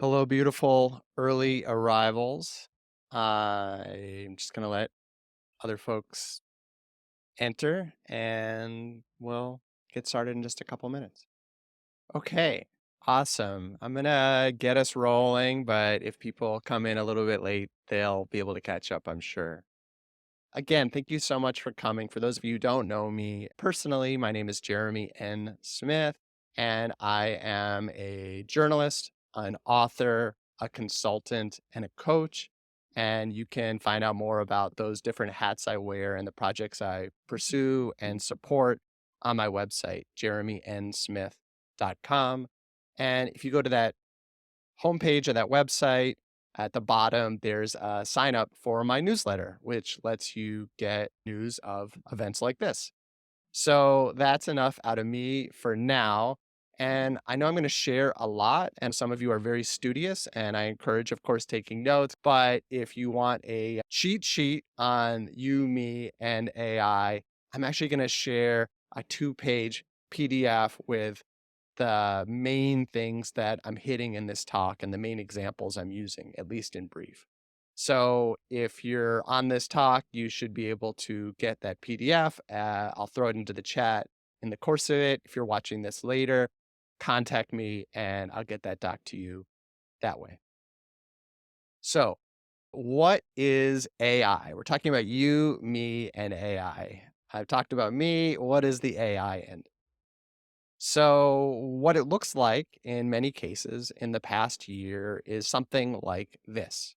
Hello, beautiful early arrivals. I'm just going to let other folks enter and we'll get started in just a couple minutes. Okay, awesome. I'm going to get us rolling, but if people come in a little bit late, they'll be able to catch up, I'm sure. Again, thank you so much for coming. For those of you who don't know me personally, my name is Jeremy N. Smith, and I am a journalist, an author, a consultant, and a coach. And you can find out more about those different hats I wear and the projects I pursue and support on my website, jeremynsmith.com. And if you go to that homepage of that website, at the bottom, there's a sign up for my newsletter, which lets you get news of events like this. So that's enough out of me for now. And I know I'm going to share a lot, and some of you are very studious, and I encourage, of course, taking notes. But if you want a cheat sheet on you, me, and AI, I'm actually going to share a 2-page PDF with the main things that I'm hitting in this talk and the main examples I'm using, at least in brief. So if you're on this talk, you should be able to get that PDF. I'll throw it into the chat in the course of it. If you're watching this later, contact me and I'll get that doc to you that way. So, what is AI? We're talking about you, me, and AI. I've talked about me. What is the AI end? So, what it looks like in many cases in the past year is something like this.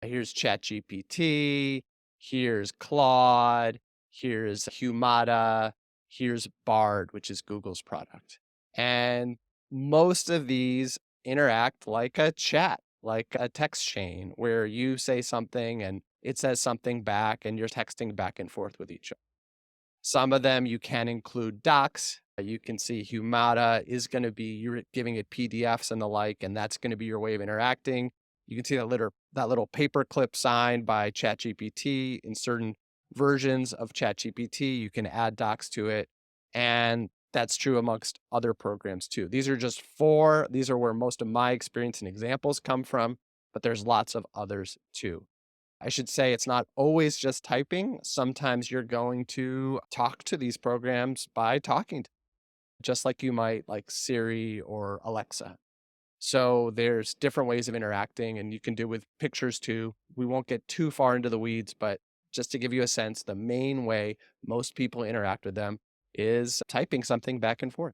Here's ChatGPT, here's Claude, here's Humata, here's Bard, which is Google's product. And most of these interact like a chat, like a text chain where you say something and it says something back and you're texting back and forth with each other. Some of them you can include docs. You can see Humata is going to be you're giving it PDFs and the like, and that's going to be your way of interacting. You can see that little paperclip sign by ChatGPT in certain versions of ChatGPT. You can add docs to it, and that's true amongst other programs too. These are just four. These are where most of my experience and examples come from, but there's lots of others too. I should say it's not always just typing. Sometimes you're going to talk to these programs by talking, just like you might like Siri or Alexa. So there's different ways of interacting, and you can do with pictures too. We won't get too far into the weeds, but just to give you a sense, the main way most people interact with them is typing something back and forth.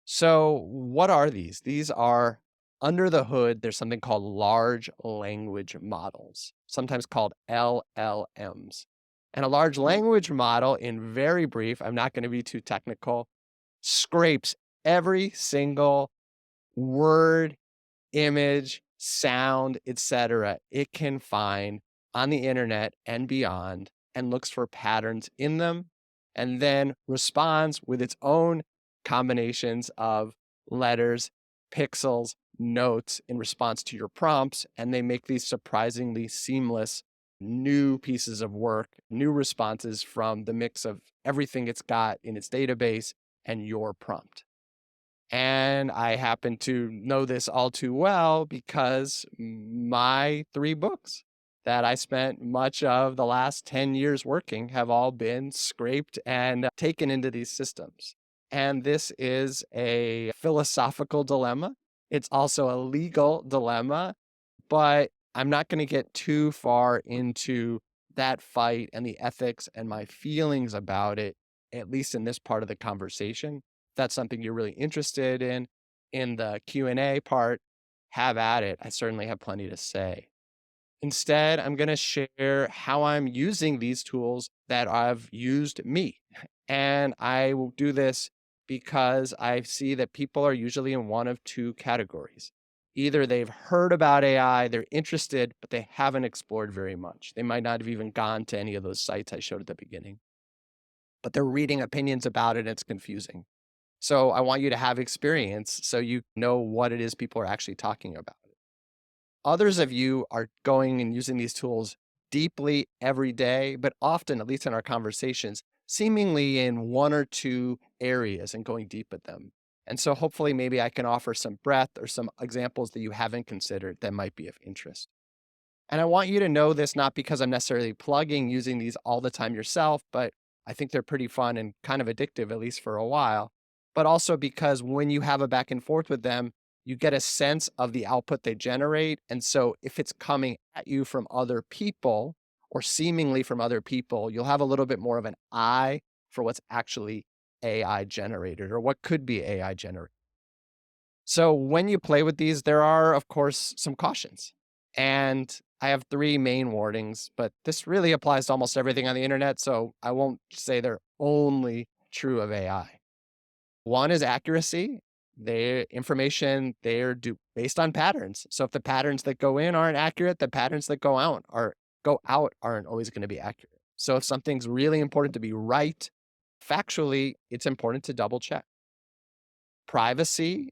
So, what are these? These are under the hood, there's something called large language models, sometimes called LLMs. And a large language model, in very brief, I'm not going to be too technical, scrapes every single word, image, sound, etc. it can find on the internet and beyond and looks for patterns in them and then responds with its own combinations of letters, pixels, notes in response to your prompts, and they make these surprisingly seamless new pieces of work, new responses from the mix of everything it's got in its database and your prompt. And I happen to know this all too well because my 3 books that I spent much of the last 10 years working have all been scraped and taken into these systems. And this is a philosophical dilemma. It's also a legal dilemma, but I'm not going to get too far into that fight and the ethics and my feelings about it, at least in this part of the conversation. If that's something you're really interested in the Q&A part, have at it. I certainly have plenty to say. Instead, I'm going to share how I'm using these tools that I've used me. And I will do this because I see that people are usually in one of two categories. Either they've heard about AI, they're interested, but they haven't explored very much. They might not have even gone to any of those sites I showed at the beginning, but they're reading opinions about it and it's confusing. So I want you to have experience so you know what it is people are actually talking about. Others of you are going and using these tools deeply every day, but often, at least in our conversations, seemingly in one or two areas and going deep at them. And so hopefully maybe I can offer some breadth or some examples that you haven't considered that might be of interest. And I want you to know this not because I'm necessarily plugging using these all the time yourself, but I think they're pretty fun and kind of addictive, at least for a while. But also because when you have a back and forth with them, you get a sense of the output they generate. And so if it's coming at you from other people or seemingly from other people, you'll have a little bit more of an eye for what's actually AI generated or what could be AI generated. So when you play with these, there are, of course, some cautions. And I have three main warnings, but this really applies to almost everything on the internet. So I won't say they're only true of AI. One is accuracy. The information based on patterns. So if the patterns that go in aren't accurate, the patterns that go out aren't always going to be accurate. So if something's really important to be right, factually, it's important to double check. Privacy.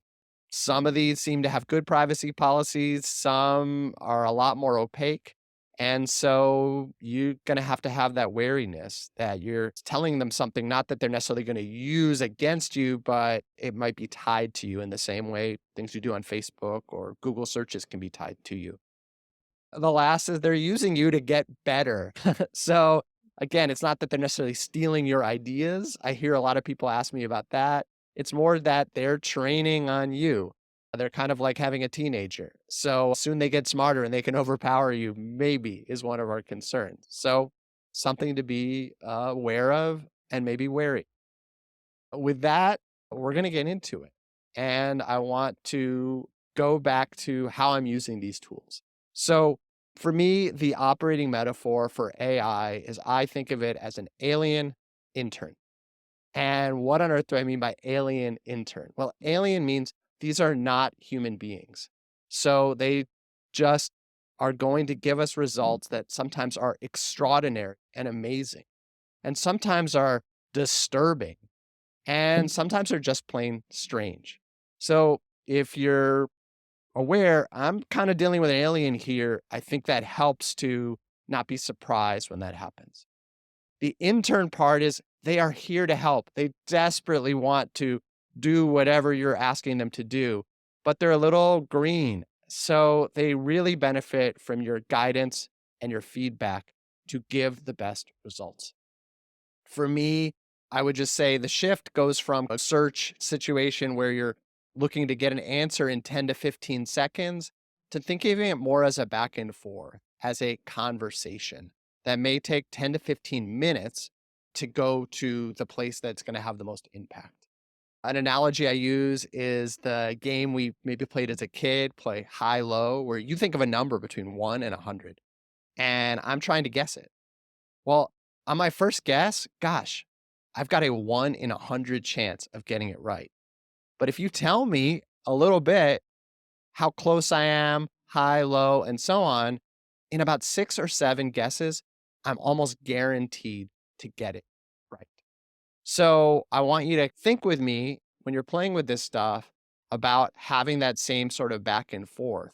Some of these seem to have good privacy policies, some are a lot more opaque. And so you're going to have that wariness that you're telling them something, not that they're necessarily going to use against you, but it might be tied to you in the same way things you do on Facebook or Google searches can be tied to you. The last is they're using you to get better. So again, it's not that they're necessarily stealing your ideas. I hear a lot of people ask me about that. It's more that they're training on you. They're kind of like having a teenager. So soon they get smarter and they can overpower you, maybe is one of our concerns. So something to be aware of and maybe wary. With that, we're going to get into it. And I want to go back to how I'm using these tools. So, for me, the operating metaphor for AI is I think of it as an alien intern. And what on earth do I mean by alien intern? Well, alien means these are not human beings. So, they just are going to give us results that sometimes are extraordinary and amazing, and sometimes are disturbing and sometimes they're just plain strange. So if you're aware, I'm kind of dealing with an alien here. I think that helps to not be surprised when that happens. The intern part is they are here to help. They desperately want to do whatever you're asking them to do, but they're a little green. So they really benefit from your guidance and your feedback to give the best results. For me, I would just say the shift goes from a search situation where you're looking to get an answer in 10 to 15 seconds to thinking of it more as a back and forth, as a conversation that may take 10 to 15 minutes to go to the place that's going to have the most impact. An analogy I use is the game we maybe played as a kid, play high low, where you think of a number between 1 and 100, and I'm trying to guess it. Well, on my first guess, gosh, I've got a 1 in 100 chance of getting it right. But if you tell me a little bit how close I am, high, low, and so on, in about 6 or 7 guesses, I'm almost guaranteed to get it right. So I want you to think with me when you're playing with this stuff about having that same sort of back and forth,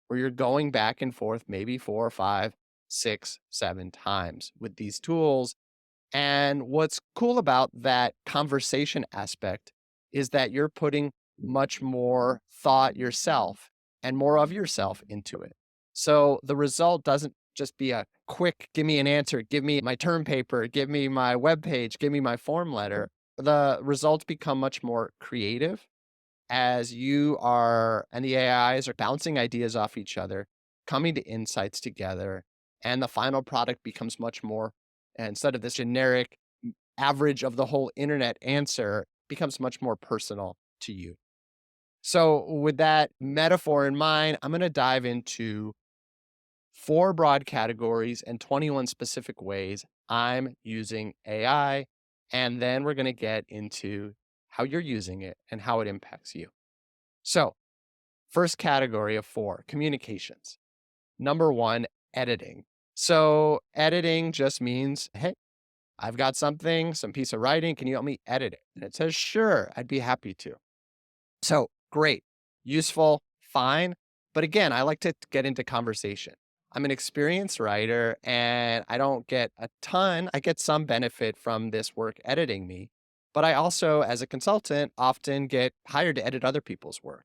where you're going back and forth maybe 4 or 5, 6, 7 times with these tools. And what's cool about that conversation aspect is that you're putting much more thought yourself and more of yourself into it. So the result doesn't just be a quick, give me an answer, give me my term paper, give me my web page, give me my form letter. The results become much more creative as you are, and the AIs are bouncing ideas off each other, coming to insights together, and the final product becomes much more, instead of this generic average of the whole internet answer, becomes much more personal to you. So, with that metaphor in mind, I'm going to dive into 4 broad categories and 21 specific ways I'm using AI. And then we're going to get into how you're using it and how it impacts you. So, first category of 4, communications. Number 1, editing. So, editing just means, hey, I've got something, some piece of writing. Can you help me edit it? And it says, sure, I'd be happy to. So, great, useful, fine. But again, I like to get into conversation. I'm an experienced writer and I don't get a ton, I get some benefit from this work editing me. But I also, as a consultant, often get hired to edit other people's work.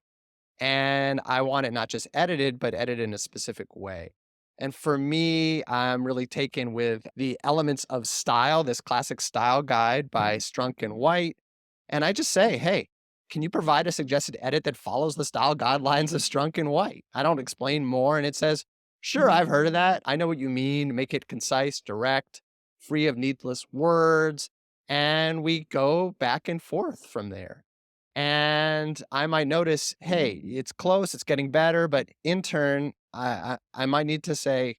And I want it not just edited, but edited in a specific way. And for me, I'm really taken with the elements of style, this classic style guide by Strunk and White. And I just say, hey, can you provide a suggested edit that follows the style guidelines of Strunk and White? I don't explain more. And it says, sure, I've heard of that. I know what you mean. Make it concise, direct, free of needless words. And we go back and forth from there. And I might notice, hey, it's close, it's getting better, but intern, I might need to say,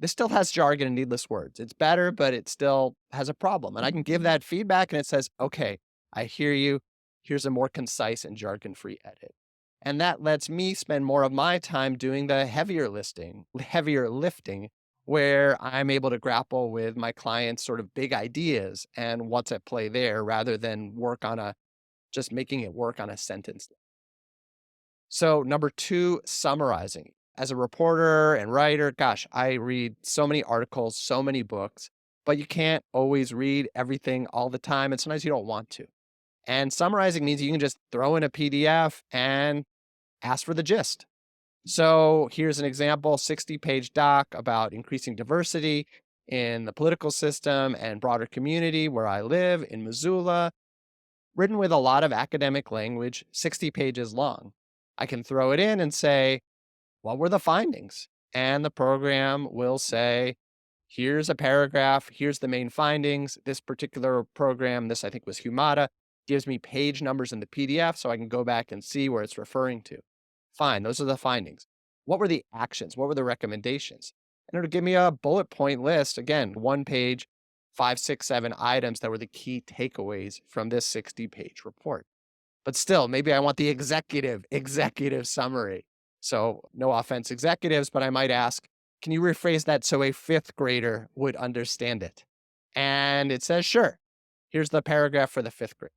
this still has jargon and needless words. It's better, but it still has a problem. And I can give that feedback and it says, okay, I hear you. Here's a more concise and jargon free edit. And that lets me spend more of my time doing the heavier lifting, where I'm able to grapple with my clients' sort of big ideas and what's at play there rather than work on just making it work on a sentence. So, number two, summarizing. As a reporter and writer, gosh, I read so many articles, so many books, but you can't always read everything all the time. And sometimes you don't want to. And summarizing means you can just throw in a PDF and ask for the gist. So, here's an example 60-page doc about increasing diversity in the political system and broader community where I live in Missoula, written with a lot of academic language, 60 pages long. I can throw it in and say, what were the findings? And the program will say, here's a paragraph, here's the main findings. This particular program, this I think was Humata, gives me page numbers in the PDF so I can go back and see where it's referring to. Fine, those are the findings. What were the actions? What were the recommendations? And it'll give me a bullet point list, again, one page, 5, 6, 7 items that were the key takeaways from this 60-page report. But still, maybe I want the executive summary. So no offense, executives, but I might ask, can you rephrase that so a fifth grader would understand it? And it says, sure. Here's the paragraph for the fifth grade.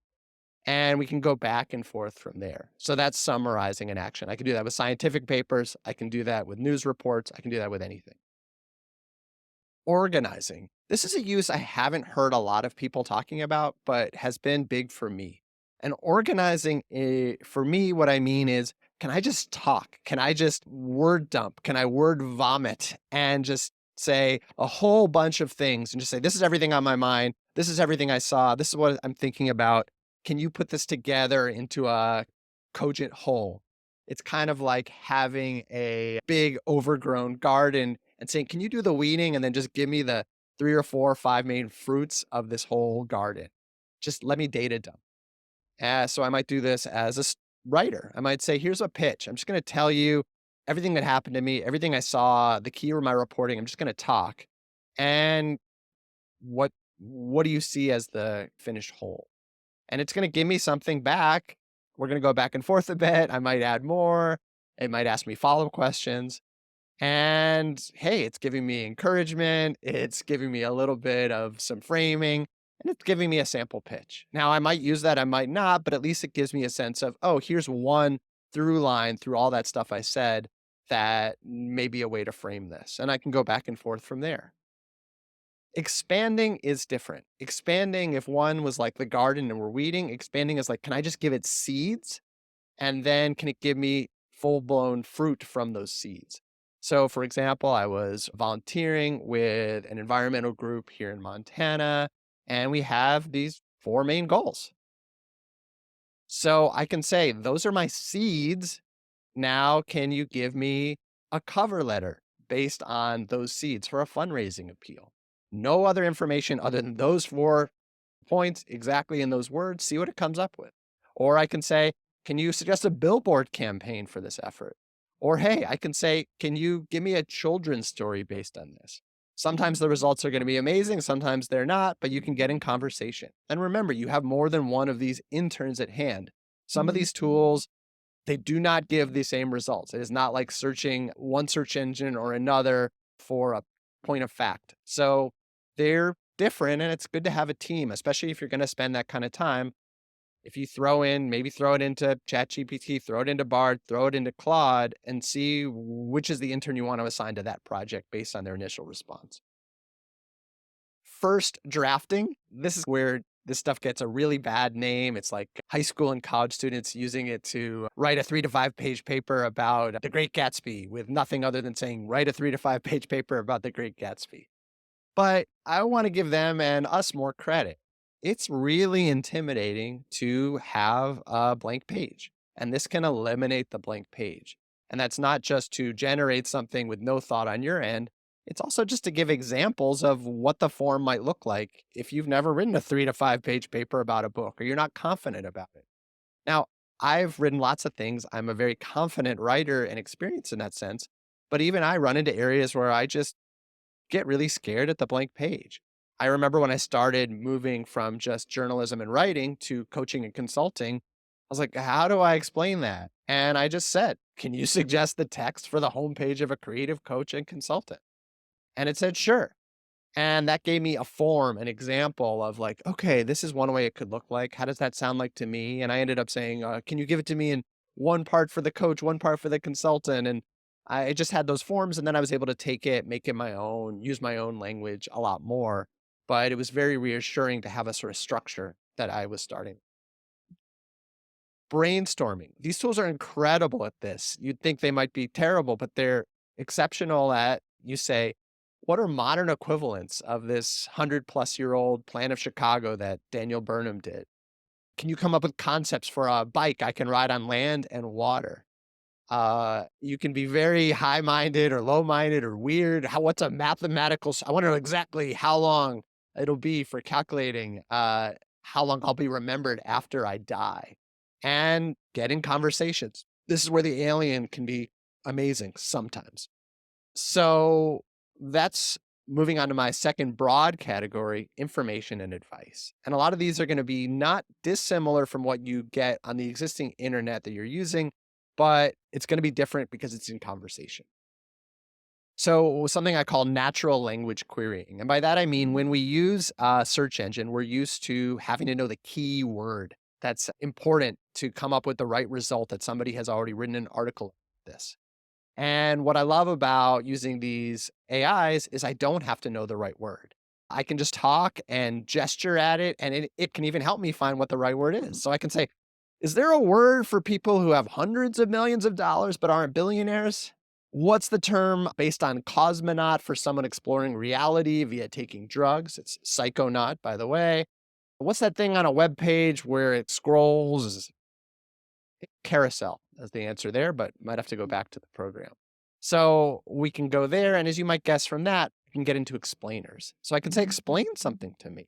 And we can go back and forth from there. So that's summarizing an action. I can do that with scientific papers. I can do that with news reports. I can do that with anything. Organizing. This is a use I haven't heard a lot of people talking about, but has been big for me. And organizing, for me, what I mean is, can I just talk? Can I just word dump? Can I word vomit and just say a whole bunch of things and just say, this is everything on my mind. This is everything I saw. This is what I'm thinking about. Can you put this together into a cogent whole? It's kind of like having a big overgrown garden and saying, can you do the weeding and then just give me the 3 or 4 or 5 main fruits of this whole garden? Just let me data dump. So I might do this as a writer. I might say, here's a pitch. I'm just going to tell you everything that happened to me, everything I saw, the key of my reporting. I'm just going to talk. And what what do you see as the finished whole? And it's going to give me something back. We're going to go back and forth a bit. I might add more. It might ask me follow-up questions. And hey, it's giving me encouragement. It's giving me a little bit of some framing, and it's giving me a sample pitch. Now, I might use that, I might not, but at least it gives me a sense of, oh, here's one through line through all that stuff I said that may be a way to frame this. And I can go back and forth from there. Expanding is different. Expanding, if one was like the garden and we're weeding, expanding is like, can I just give it seeds? And then can it give me full blown fruit from those seeds? So, for example, I was volunteering with an environmental group here in Montana, and we have these 4 main goals. So I can say, those are my seeds. Now, can you give me a cover letter based on those seeds for a fundraising appeal? No other information other than those 4 points exactly in those words, see what it comes up with. Or I can say, can you suggest a billboard campaign for this effort? Or hey, I can say, can you give me a children's story based on this? Sometimes the results are going to be amazing, sometimes they're not, but you can get in conversation. And remember, you have more than one of these interns at hand. Some of these tools, they do not give the same results. It is not like searching one search engine or another for a point of fact. So they're different, and it's good to have a team, especially if you're going to spend that kind of time. If you maybe throw it into ChatGPT, throw it into Bard, throw it into Claude, and see which is the intern you want to assign to that project based on their initial response. First, drafting. This is where This stuff gets a really bad name. It's like high school and college students using it to write a 3 to 5 page paper about the Great Gatsby with nothing other than saying, write a 3 to 5 page paper about the Great Gatsby. But I want to give them and us more credit. It's really intimidating to have a blank page, and this can eliminate the blank page. And that's not just to generate something with no thought on your end. It's also just to give examples of what the form might look like if you've never written a 3 to 5 page paper about a book or you're not confident about it. Now, I've written lots of things. I'm a very confident writer and experienced in that sense. But even I run into areas where I just get really scared at the blank page. I remember when I started moving from just journalism and writing to coaching and consulting, I was like, how do I explain that? And I just said, can you suggest the text for the homepage of a creative coach and consultant? And it said, sure. And that gave me a form, an example of like, okay, this is one way it could look like. How does that sound like to me? And I ended up saying, can you give it to me in one part for the coach, one part for the consultant? And I just had those forms. And then I was able to take it, make it my own, use my own language a lot more. But it was very reassuring to have a sort of structure that I was starting. Brainstorming. These tools are incredible at this. You'd think they might be terrible, but they're exceptional at, you say, what are modern equivalents of this 100-plus-year-old plan of Chicago that Daniel Burnham did? Can you come up with concepts for a bike I can ride on land and water? You can be very high-minded or low-minded or weird. What's a mathematical, I wonder exactly how long it'll be for calculating, how long I'll be remembered after I die, and get in conversations. This is where the alien can be amazing sometimes. So that's moving on to my second broad category, information and advice. And a lot of these are going to be not dissimilar from what you get on the existing internet that you're using, but it's going to be different because it's in conversation. So something I call natural language querying. And by that, I mean, when we use a search engine, we're used to having to know the key word that's important to come up with the right result that somebody has already written an article on this. And what I love about using these AIs is I don't have to know the right word. I can just talk and gesture at it, and it can even help me find what the right word is. So I can say, is there a word for people who have hundreds of millions of dollars but aren't billionaires? What's the term based on cosmonaut for someone exploring reality via taking drugs? It's psychonaut, by the way. What's that thing on a web page where it scrolls? Carousel as the answer there, but might have to go back to the program. So we can go there. And as you might guess from that, we can get into explainers. So I can say, explain something to me.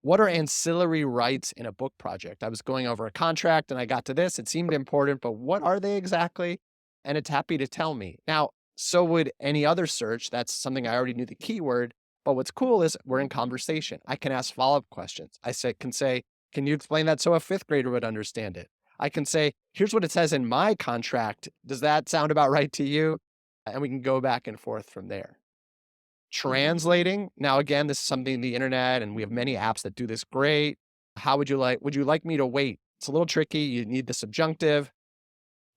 What are ancillary rights in a book project? I was going over a contract and I got to this. It seemed important, but what are they exactly? And it's happy to tell me. Now, so would any other search. That's something I already knew the keyword. But what's cool is we're in conversation. I can ask follow-up questions. Can say, can you explain that so a fifth grader would understand it? I can say, here's what it says in my contract. Does that sound about right to you? And we can go back and forth from there. Translating. Now, again, this is something the internet, and we have many apps that do this great. Would you like me to wait? It's a little tricky. You need the subjunctive.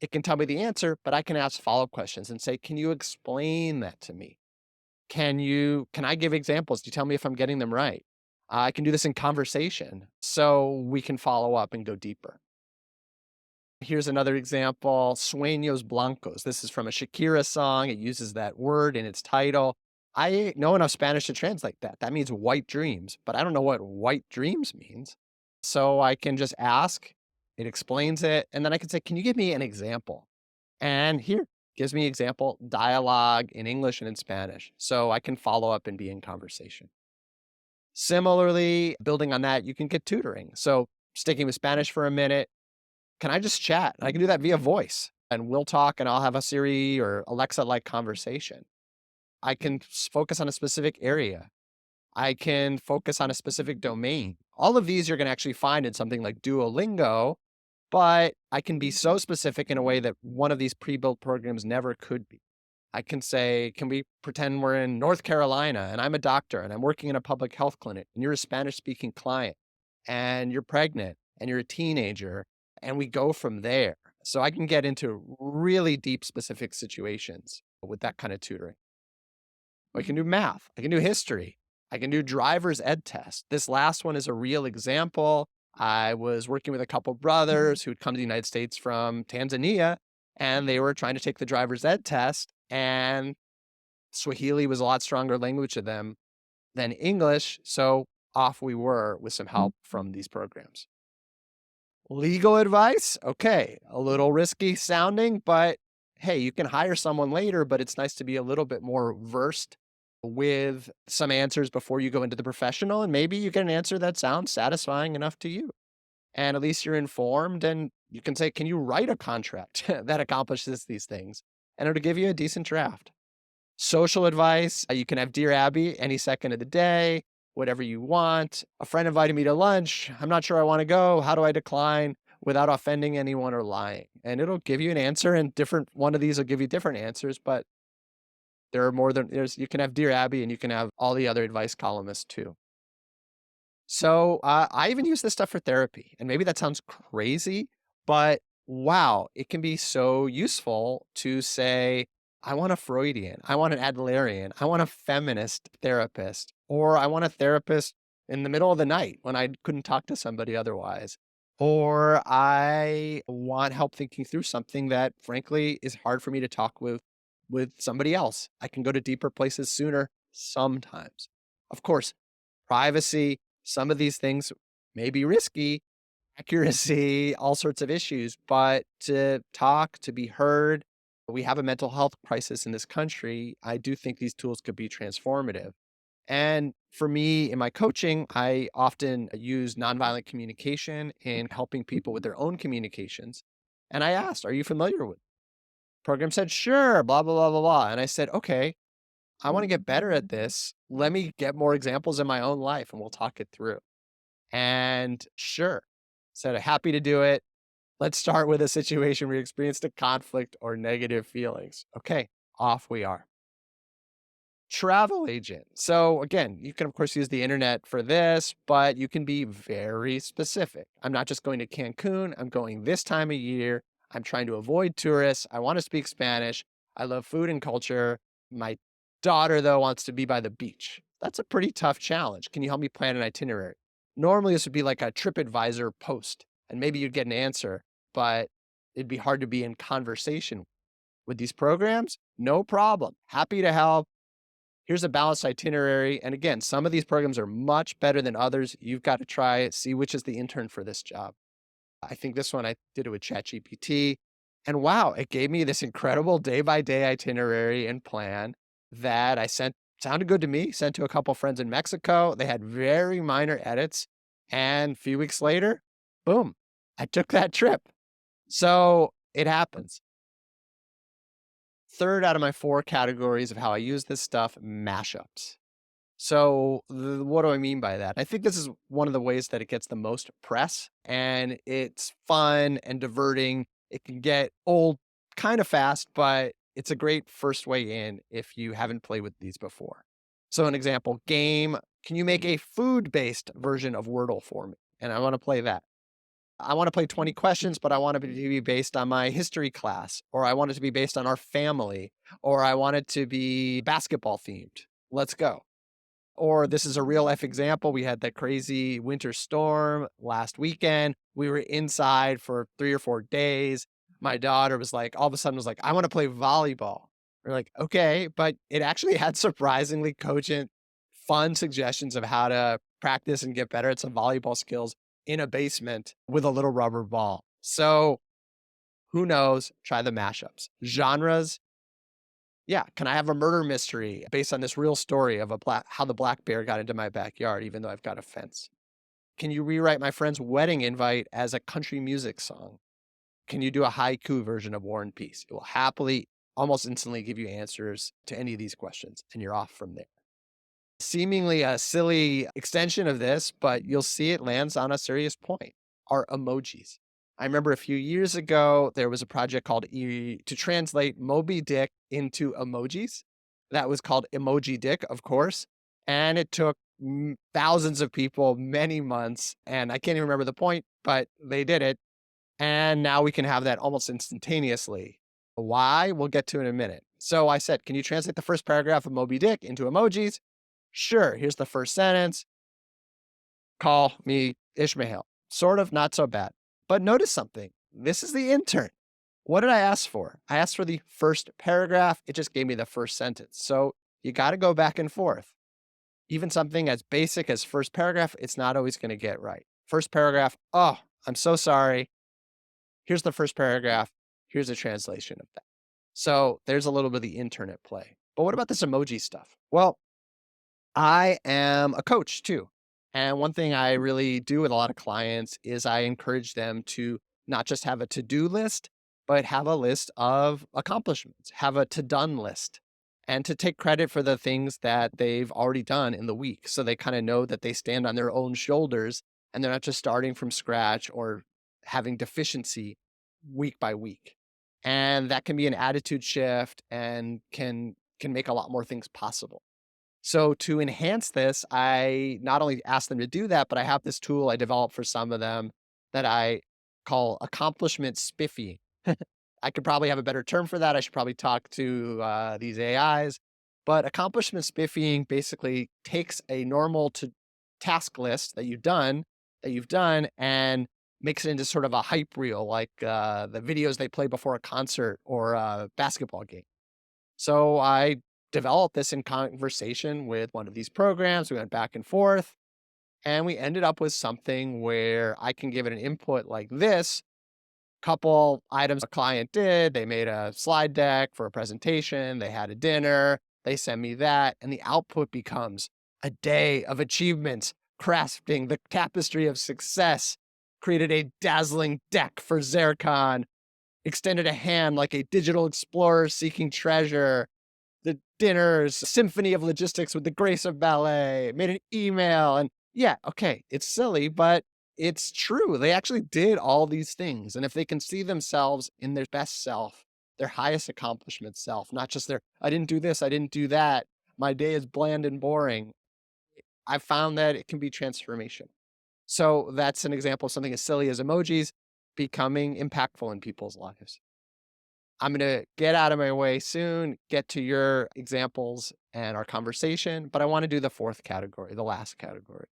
It can tell me the answer, but I can ask follow-up questions and say, can you explain that to me? Can I give examples? Do you tell me if I'm getting them right? I can do this in conversation so we can follow up and go deeper. Here's another example, Sueños Blancos. This is from a Shakira song. It uses that word in its title. I know enough Spanish to translate that. That means white dreams, but I don't know what white dreams means. So I can just ask, it explains it, and then I can say, can you give me an example? And here, gives me example dialogue in English and in Spanish. So I can follow up and be in conversation. Similarly, building on that, you can get tutoring. So sticking with Spanish for a minute, can I just chat? I can do that via voice and we'll talk and I'll have a Siri or Alexa-like conversation. I can focus on a specific area. I can focus on a specific domain. All of these you're going to actually find in something like Duolingo, but I can be so specific in a way that one of these pre-built programs never could be. I can say, can we pretend we're in North Carolina and I'm a doctor and I'm working in a public health clinic and you're a Spanish speaking client and you're pregnant and you're a teenager, and we go from there. So I can get into really deep specific situations with that kind of tutoring. I can do math. I can do history. I can do driver's ed test. This last one is a real example. I was working with a couple brothers who'd come to the United States from Tanzania, and they were trying to take the driver's ed test, and Swahili was a lot stronger language to them than English. So off we were with some help from these programs. Legal advice? Okay, a little risky sounding, but hey, you can hire someone later, but it's nice to be a little bit more versed with some answers before you go into the professional. And maybe you get an answer that sounds satisfying enough to you. And at least you're informed and you can say, can you write a contract that accomplishes these things? And it'll give you a decent draft. Social advice, you can have Dear Abby any second of the day, whatever you want. A friend invited me to lunch. I'm not sure I want to go. How do I decline without offending anyone or lying? And it'll give you an answer, and different one of these will give you different answers, but there are more than you can have Dear Abby and you can have all the other advice columnists too. So I even use this stuff for therapy. And maybe that sounds crazy, but wow, it can be so useful to say, I want a Freudian, I want an Adlerian, I want a feminist therapist, or I want a therapist in the middle of the night when I couldn't talk to somebody otherwise. Or I want help thinking through something that frankly is hard for me to talk with somebody else. I can go to deeper places sooner sometimes. Of course, privacy, some of these things may be risky, accuracy, all sorts of issues, but to talk, to be heard, we have a mental health crisis in this country. I do think these tools could be transformative. And for me, in my coaching, I often use nonviolent communication in helping people with their own communications. And I asked, are you familiar with? Program said, sure, blah, blah, blah, blah, blah. And I said, okay, I want to get better at this. Let me get more examples in my own life and we'll talk it through. And sure, said, happy to do it. Let's start with a situation where you experienced a conflict or negative feelings. Okay, off we are. Travel agent. So again, you can of course use the internet for this, but you can be very specific. I'm not just going to Cancun. I'm going this time of year. I'm trying to avoid tourists. I want to speak Spanish. I love food and culture. My daughter, though, wants to be by the beach. That's a pretty tough challenge. Can you help me plan an itinerary? Normally, this would be like a TripAdvisor post, and maybe you'd get an answer, but it'd be hard to be in conversation with these programs. No problem. Happy to help. Here's a balanced itinerary. And again, some of these programs are much better than others. You've got to try it, see which is the intern for this job. I think this one I did it with ChatGPT. And wow, it gave me this incredible day by day itinerary and plan that I sent, sounded good to me, sent to a couple friends in Mexico. They had very minor edits. And a few weeks later, boom, I took that trip. So it happens. Third out of my 4 categories of how I use this stuff, mashups. So what do I mean by that? I think this is one of the ways that it gets the most press, and it's fun and diverting. It can get old kind of fast, but it's a great first way in if you haven't played with these before. So an example, game, can you make a food-based version of Wordle for me? And I want to play that. I want to play 20 questions, but I want it to be based on my history class, or I want it to be based on our family, or I want it to be basketball themed. Let's go. Or this is a real life example. We had that crazy winter storm last weekend. We were inside for 3 or 4 days. My daughter was like, all of a sudden was like, I want to play volleyball. We're like, okay, but it actually had surprisingly cogent, fun suggestions of how to practice and get better at some volleyball skills in a basement with a little rubber ball. So who knows? Try the mashups. Genres. Yeah, can I have a murder mystery based on this real story of how the black bear got into my backyard, even though I've got a fence? Can you rewrite my friend's wedding invite as a country music song? Can you do a haiku version of War and Peace? It will happily, almost instantly give you answers to any of these questions, and you're off from there. Seemingly a silly extension of this, but you'll see it lands on a serious point, are emojis. I remember a few years ago, there was a project called to translate Moby Dick into emojis. That was called Emoji Dick, of course. And it took thousands of people, many months. And I can't even remember the point, but they did it. And now we can have that almost instantaneously. Why? We'll get to in a minute. So I said, can you translate the first paragraph of Moby Dick into emojis? Sure, here's the first sentence. Call me Ishmael. Sort of, not so bad. But notice something. This is the intern. What did I ask for? I asked for the first paragraph. It just gave me the first sentence. So you got to go back and forth. Even something as basic as first paragraph, it's not always going to get right. First paragraph, oh, I'm so sorry. Here's the first paragraph. Here's a translation of that. So there's a little bit of the intern at play. But what about this emoji stuff? Well, I am a coach too. And one thing I really do with a lot of clients is I encourage them to not just have a to do list, but have a list of accomplishments, have a to done list, and to take credit for the things that they've already done in the week. So they kind of know that they stand on their own shoulders and they're not just starting from scratch or having deficiency week by week. And that can be an attitude shift and can make a lot more things possible. So to enhance this, I not only ask them to do that, but I have this tool I developed for some of them that I call accomplishment spiffying. I could probably have a better term for that. I should probably talk to these AIs. But accomplishment spiffying basically takes a normal to task list that you've done, and makes it into sort of a hype reel, like the videos they play before a concert or a basketball game. So I developed this in conversation with one of these programs. We went back and forth, and we ended up with something where I can give it an input like this. Couple items a client did. They made a slide deck for a presentation. They had a dinner. They send me that. And the output becomes a day of achievements, crafting the tapestry of success, created a dazzling deck for Zircon, extended a hand like a digital explorer seeking treasure, the dinners, symphony of logistics with the grace of ballet, made an email. And yeah, okay, it's silly, but it's true. They actually did all these things. And if they can see themselves in their best self, their highest accomplishment self, not just their, I didn't do this, I didn't do that, my day is bland and boring, I found that it can be transformation. So that's an example of something as silly as emojis becoming impactful in people's lives. I'm going to get out of my way soon, get to your examples and our conversation, but I want to do the fourth category, the last category,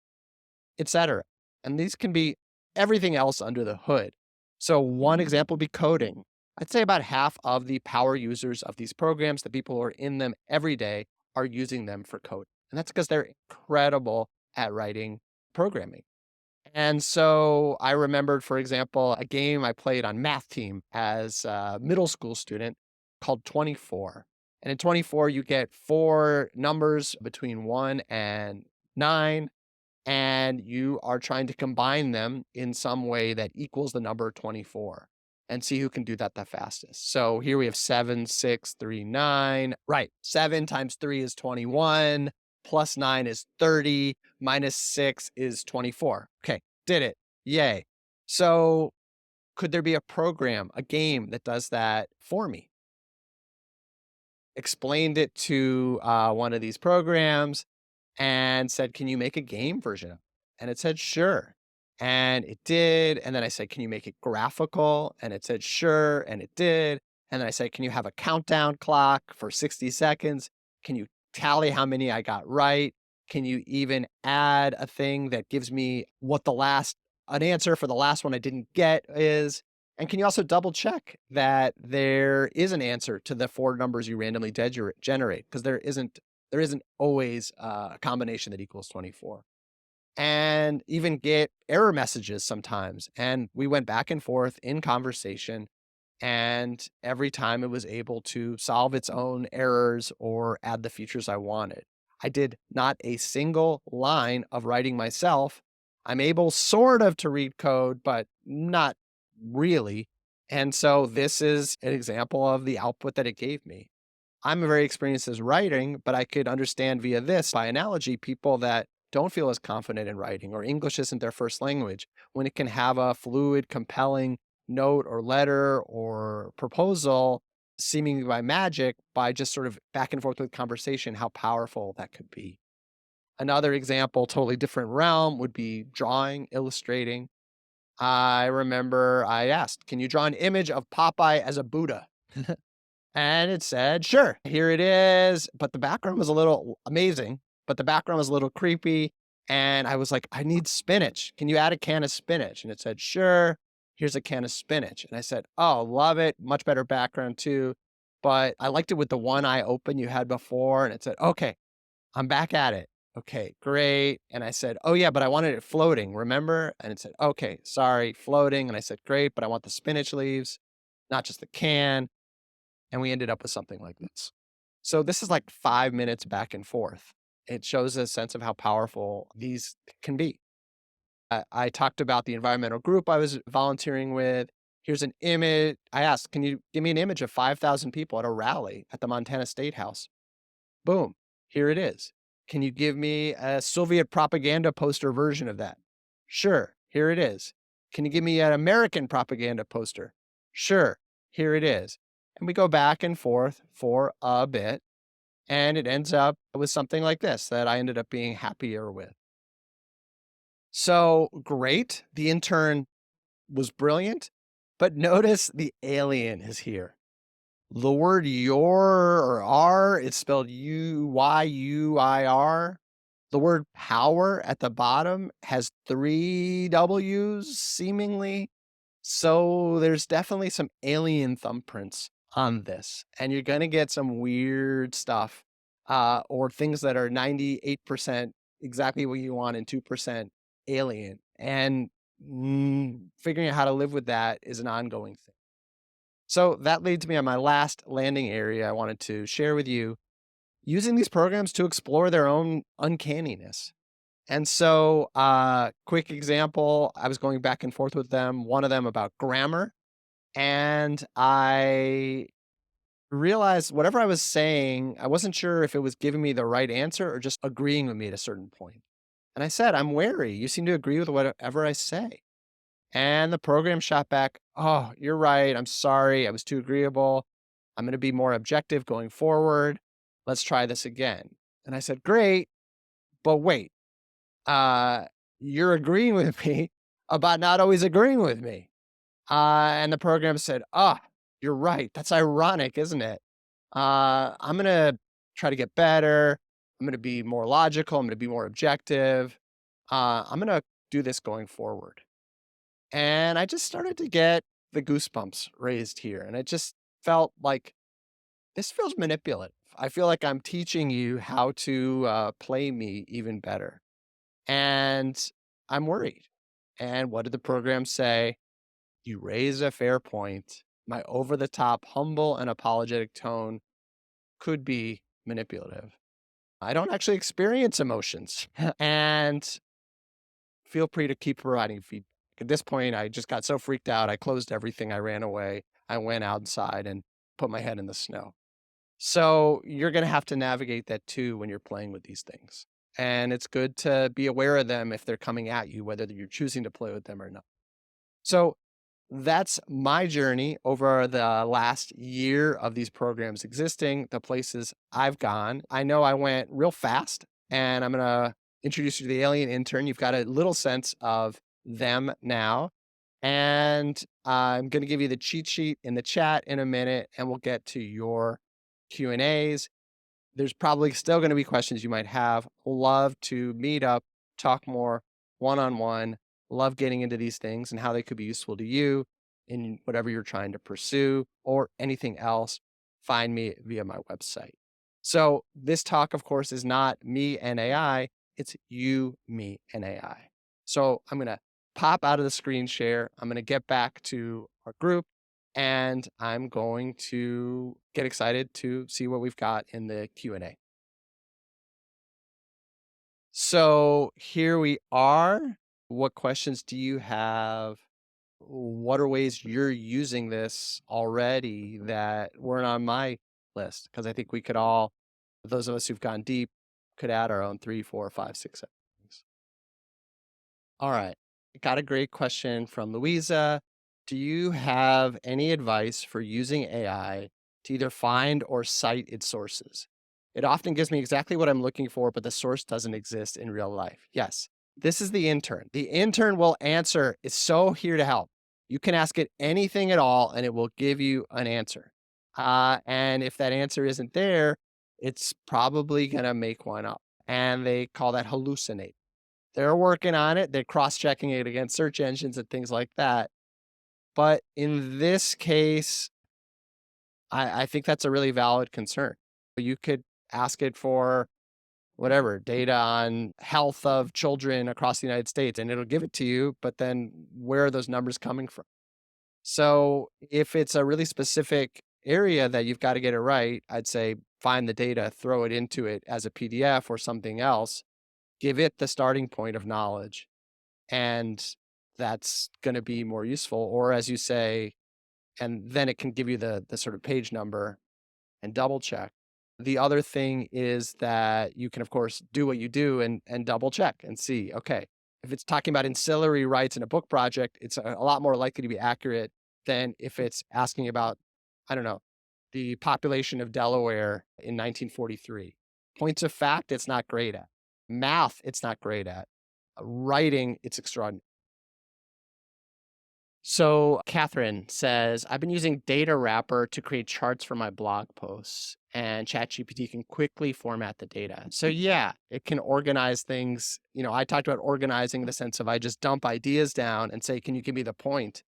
etc. And these can be everything else under the hood. So one example would be coding. I'd say about half of the power users of these programs, the people who are in them every day, are using them for code. And that's because they're incredible at writing programming. And so I remembered, for example, a game I played on math team as a middle school student called 24. And in 24, you get four numbers between 1 and 9, and you are trying to combine them in some way that equals the number 24 and see who can do that the fastest. So here we have 7, 6, 3, 9. Right. 7 times 3 is 21, plus 9 is 30, minus 6 is 24. Okay, did it. Yay. So could there be a program, a game that does that for me? Explained it to one of these programs and said, "Can you make a game version of it?" And it said, "Sure." And it did. And then I said, "Can you make it graphical?" And it said, "Sure." And it did. And then I said, "Can you have a countdown clock for 60 seconds? Can you tally how many I got right? Can you even add a thing that gives me what an answer for the last one I didn't get is? And can you also double check that there is an answer to the four numbers you randomly generate? Because there isn't always a combination that equals 24, and even get error messages sometimes. And we went back and forth in conversation. And every time it was able to solve its own errors or add the features I wanted. I did not a single line of writing myself. I'm able sort of to read code, but not really. And so this is an example of the output that it gave me. I'm very experienced as writing, but I could understand via this, by analogy, people that don't feel as confident in writing or English isn't their first language, when it can have a fluid, compelling note or letter or proposal seemingly by magic, by just sort of back and forth with conversation, how powerful that could be. Another example, totally different realm, would be drawing, illustrating. I remember I asked, "Can you draw an image of Popeye as a Buddha?" And it said, "Sure, here it is." But the background was a little amazing. but the background was a little creepy. And I was like, I need spinach. Can you add a can of spinach? And it said, sure. Here's a can of spinach. And I said, oh, love it. Much better background too. But I liked it with the one eye open you had before. And it said, okay, I'm back at it. Okay, great. And I said, oh, yeah, but I wanted it floating, remember? And it said, okay, sorry, floating. And I said, great, but I want the spinach leaves, not just the can. And we ended up with something like this. So this is like 5 minutes back and forth. It shows a sense of how powerful these can be. I talked about the environmental group I was volunteering with. Here's an image. I asked, can you give me an image of 5,000 people at a rally at the Montana State House? Boom, here it is. Can you give me a Soviet propaganda poster version of that? Sure, here it is. Can you give me an American propaganda poster? Sure, here it is. And we go back and forth for a bit, and it ends up with something like this that I ended up being happier with. So great. The intern was brilliant, but notice the alien is here. The word your or "are" is spelled Uyuir. The word power at the bottom has 3 W's seemingly. So there's definitely some alien thumbprints on this, and you're gonna get some weird stuff, or things that are 98% exactly what you want and 2% alien. And, figuring out how to live with that is an ongoing thing. So that leads me on my last landing area I wanted to share with you, using these programs to explore their own uncanniness. And so, quick example, I was going back and forth with them, one of them about grammar, and I realized whatever I was saying, I wasn't sure if it was giving me the right answer or just agreeing with me at a certain point. And I said, I'm wary. You seem to agree with whatever I say. And the program shot back, oh, you're right. I'm sorry. I was too agreeable. I'm going to be more objective going forward. Let's try this again. And I said, great, but wait, uh, you're agreeing with me about not always agreeing with me. And the program said, ah, you're right. That's ironic, isn't it? I'm going to try to get better. I'm going to be more logical. I'm going to be more objective. I'm going to do this going forward. And I just started to get the goosebumps raised here. And it just felt like this feels manipulative. I feel like I'm teaching you how to play me even better. And I'm worried. And what did the program say? You raise a fair point. My over the top, humble, and apologetic tone could be manipulative. I don't actually experience emotions. And feel free to keep providing feedback. At this point, I just got so freaked out. I closed everything. I ran away. I went outside and put my head in the snow. So you're going to have to navigate that too when you're playing with these things. And it's good to be aware of them if they're coming at you, whether you're choosing to play with them or not. So that's my journey over the last year of these programs existing, the places I've gone. I know I went real fast, and I'm going to introduce you to the alien intern. You've got a little sense of them now. And I'm going to give you the cheat sheet in the chat in a minute, and we'll get to your Q&As. There's probably still going to be questions you might have. Love to meet up, talk more one-on-one. Love getting into these things and how they could be useful to you in whatever you're trying to pursue or anything else. Find me via my website. So this talk, of course, is not me and AI. It's you, me, and AI. So I'm going to pop out of the screen share. I'm going to get back to our group, and I'm going to get excited to see what we've got in the Q&A. So here we are. What questions do you have? What are ways you're using this already that weren't on my list? Because I think we could all, those of us who've gone deep, could add our own 3, 4, 5, 6, 7 things. All right. Got a great question from Louisa. Do you have any advice for using AI to either find or cite its sources? It often gives me exactly what I'm looking for, but the source doesn't exist in real life. Yes, this is the intern. The intern will answer. It's so here to help. You can ask it anything at all, and it will give you an answer. And if that answer isn't there, it's probably going to make one up. and they call that hallucinate. They're working on it. They're cross-checking it against search engines and things like that. But in this case, I think that's a really valid concern. You could ask it for whatever data on health of children across the United States, and it'll give it to you. But then where are those numbers coming from? So if it's a really specific area that you've got to get it right, I'd say find the data, throw it into it as a PDF or something else, give it the starting point of knowledge, and that's going to be more useful. Or as you say, and then it can give you the sort of page number and double check. The other thing is that you can, of course, do what you do and double check and see, okay, if it's talking about ancillary rights in a book project, it's a lot more likely to be accurate than if it's asking about, I don't know, the population of Delaware in 1943. Points of fact, it's not great at. Math, it's not great at. Writing, it's extraordinary. So Catherine says, I've been using Datawrapper to create charts for my blog posts, and ChatGPT can quickly format the data. So yeah, it can organize things. I talked about organizing in the sense of I just dump ideas down and say, can you give me the point?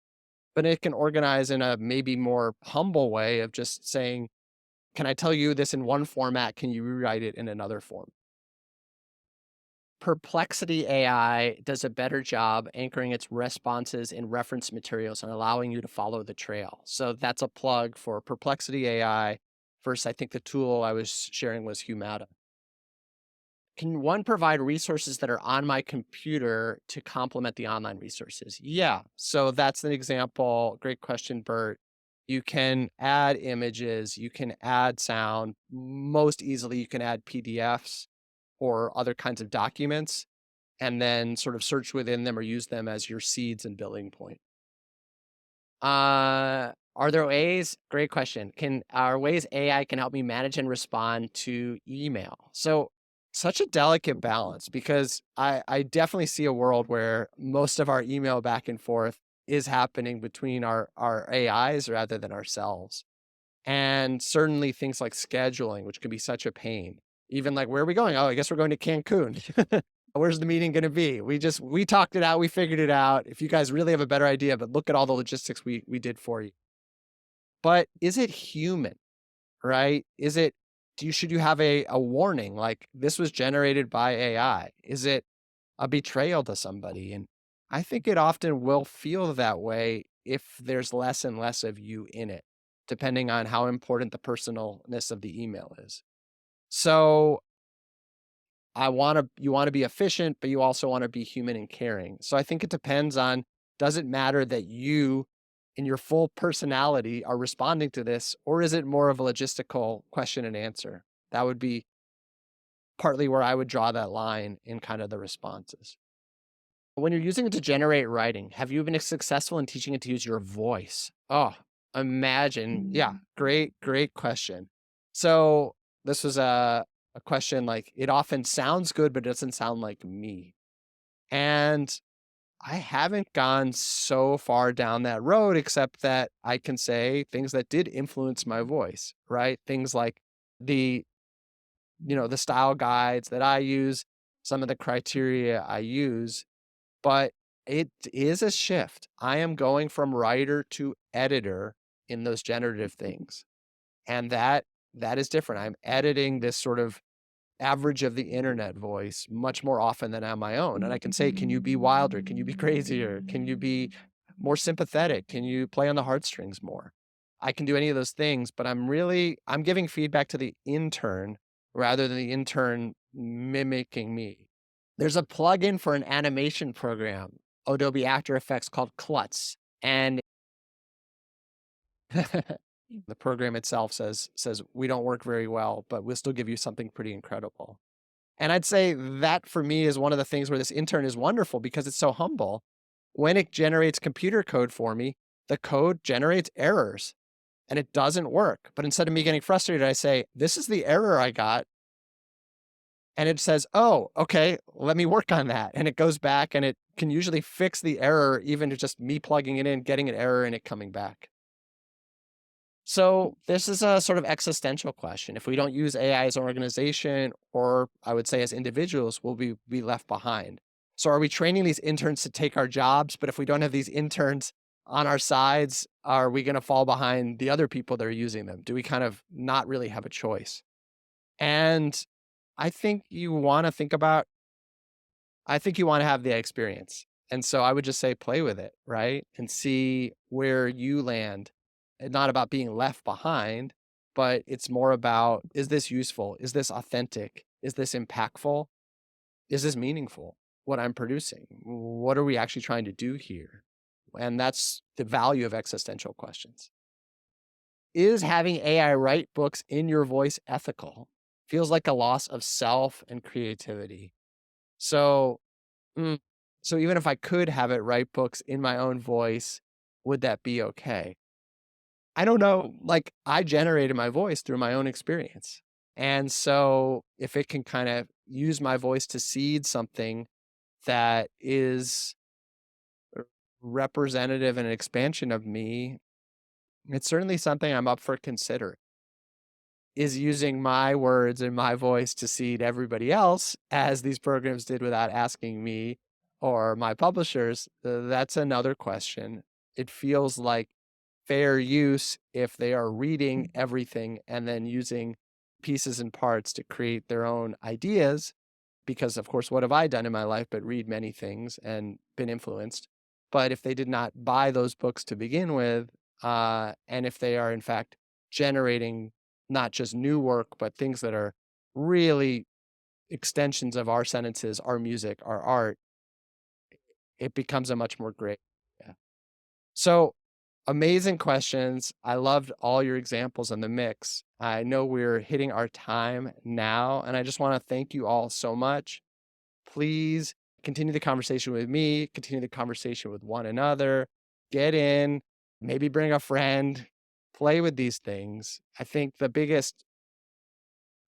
But it can organize in a maybe more humble way of just saying, can I tell you this in one format? Can you rewrite it in another form? Perplexity.ai does a better job anchoring its responses in reference materials and allowing you to follow the trail. So that's a plug for Perplexity.ai. First, I think the tool I was sharing was Humata. Can one provide resources that are on my computer to complement the online resources? Yeah. So that's an example. Great question, Bert. You can add images, you can add sound. Most easily, you can add PDFs or other kinds of documents, and then sort of search within them or use them as your seeds and building point. Are there ways? Great question. Are ways AI can help me manage and respond to email? So such a delicate balance because I definitely see a world where most of our email back and forth is happening between our AIs rather than ourselves. And certainly things like scheduling, which can be such a pain. Even like, where are we going? Oh, I guess we're going to Cancun. Where's the meeting going to be? We talked it out. We figured it out. If you guys really have a better idea, but look at all the logistics we did for you. But is it human, right? Should you have a warning like this was generated by AI? Is it a betrayal to somebody? And I think it often will feel that way if there's less and less of you in it, depending on how important the personalness of the email is. So you want to be efficient, but you also want to be human and caring. So I think it depends on, does it matter that you in your full personality are responding to this, or is it more of a logistical question and answer? That would be partly where I would draw that line in kind of the responses. When you're using it to generate writing, have you been successful in teaching it to use your voice? Oh, imagine. Yeah, great question. So this was a question like, it often sounds good, but it doesn't sound like me. And I haven't gone so far down that road, except that I can say things that did influence my voice, right? Things like the, the style guides that I use, some of the criteria I use, but it is a shift. I am going from writer to editor in those generative things. And that is different. I'm editing this sort of average of the internet voice much more often than on my own. And I can say, can you be wilder? Can you be crazier? Can you be more sympathetic? Can you play on the heartstrings more? I can do any of those things, but I'm giving feedback to the intern rather than the intern mimicking me. There's a plugin for an animation program, Adobe After Effects, called Klutz. And the program itself says we don't work very well, but we'll still give you something pretty incredible. And I'd say that for me is one of the things where this intern is wonderful because it's so humble. When it generates computer code for me, the code generates errors and it doesn't work. But instead of me getting frustrated, I say, this is the error I got. And it says, oh, okay, let me work on that. And it goes back and it can usually fix the error, even to just me plugging it in, getting an error and it coming back. So this is a sort of existential question. If we don't use AI as an organization, or I would say as individuals, will we be left behind? So are we training these interns to take our jobs? But if we don't have these interns on our sides, are we going to fall behind the other people that are using them? Do we kind of not really have a choice? And I think you want to think about, I think you want to have the experience. And so I would just say play with it, right? And see where you land. And not about being left behind, but it's more about, is this useful? Is this authentic? Is this impactful? Is this meaningful? What I'm producing? What are we actually trying to do here? And that's the value of existential questions. Is having AI write books in your voice ethical? Feels like a loss of self and creativity. So Mm. So even if I could have it write books in my own voice, would that be okay? I don't know. Like, I generated my voice through my own experience. And so if it can kind of use my voice to seed something that is representative and an expansion of me, it's certainly something I'm up for considering. Is using my words and my voice to seed everybody else, as these programs did without asking me or my publishers, that's another question. It feels like fair use if they are reading everything and then using pieces and parts to create their own ideas. Because, of course, what have I done in my life but read many things and been influenced? But if they did not buy those books to begin with, and if they are, in fact, generating not just new work, but things that are really extensions of our sentences, our music, our art, it becomes a much more great. Yeah. So amazing questions. I loved all your examples in the mix. I know we're hitting our time now, and I just want to thank you all so much. Please continue the conversation with me, continue the conversation with one another, get in, maybe bring a friend, play with these things. I think the biggest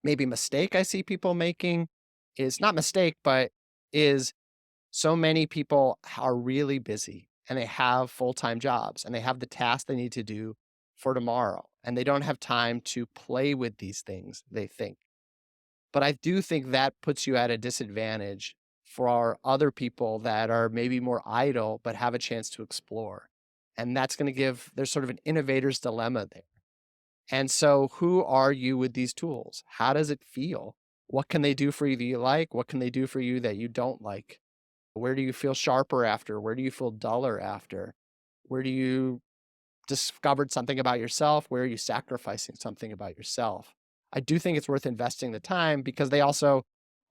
maybe mistake I see people making is not mistake, but is so many people are really busy and they have full-time jobs and they have the tasks they need to do for tomorrow and they don't have time to play with these things, they think. But I do think that puts you at a disadvantage for other people that are maybe more idle but have a chance to explore. And that's going to give, there's sort of an innovator's dilemma there. And so, who are you with these tools? How does it feel? What can they do for you that you like? What can they do for you that you don't like? Where do you feel sharper after? Where do you feel duller after? Where do you discovered something about yourself? Where are you sacrificing something about yourself? I do think it's worth investing the time because they also,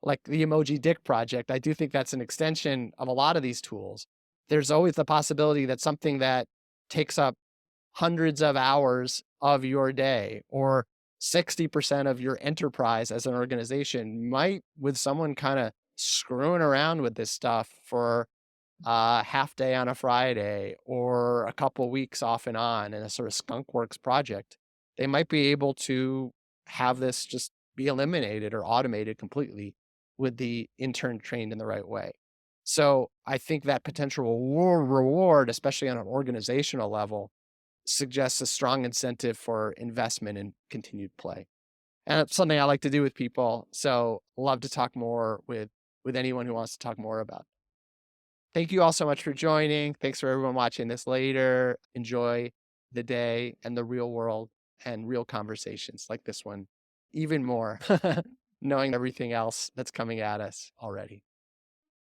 like the Emoji Dick project, I do think that's an extension of a lot of these tools. There's always the possibility that something that takes up hundreds of hours of your day or 60% of your enterprise as an organization might, with someone kind of screwing around with this stuff for a half day on a Friday or a couple weeks off and on in a sort of skunk works project, they might be able to have this just be eliminated or automated completely with the intern trained in the right way. So I think that potential reward, especially on an organizational level, suggests a strong incentive for investment and continued play. And it's something I like to do with people. So love to talk more with anyone who wants to talk more about. Thank you all so much for joining. Thanks for everyone watching this later. Enjoy the day and the real world and real conversations like this one even more, knowing everything else that's coming at us already.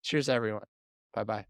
Cheers, everyone. Bye bye.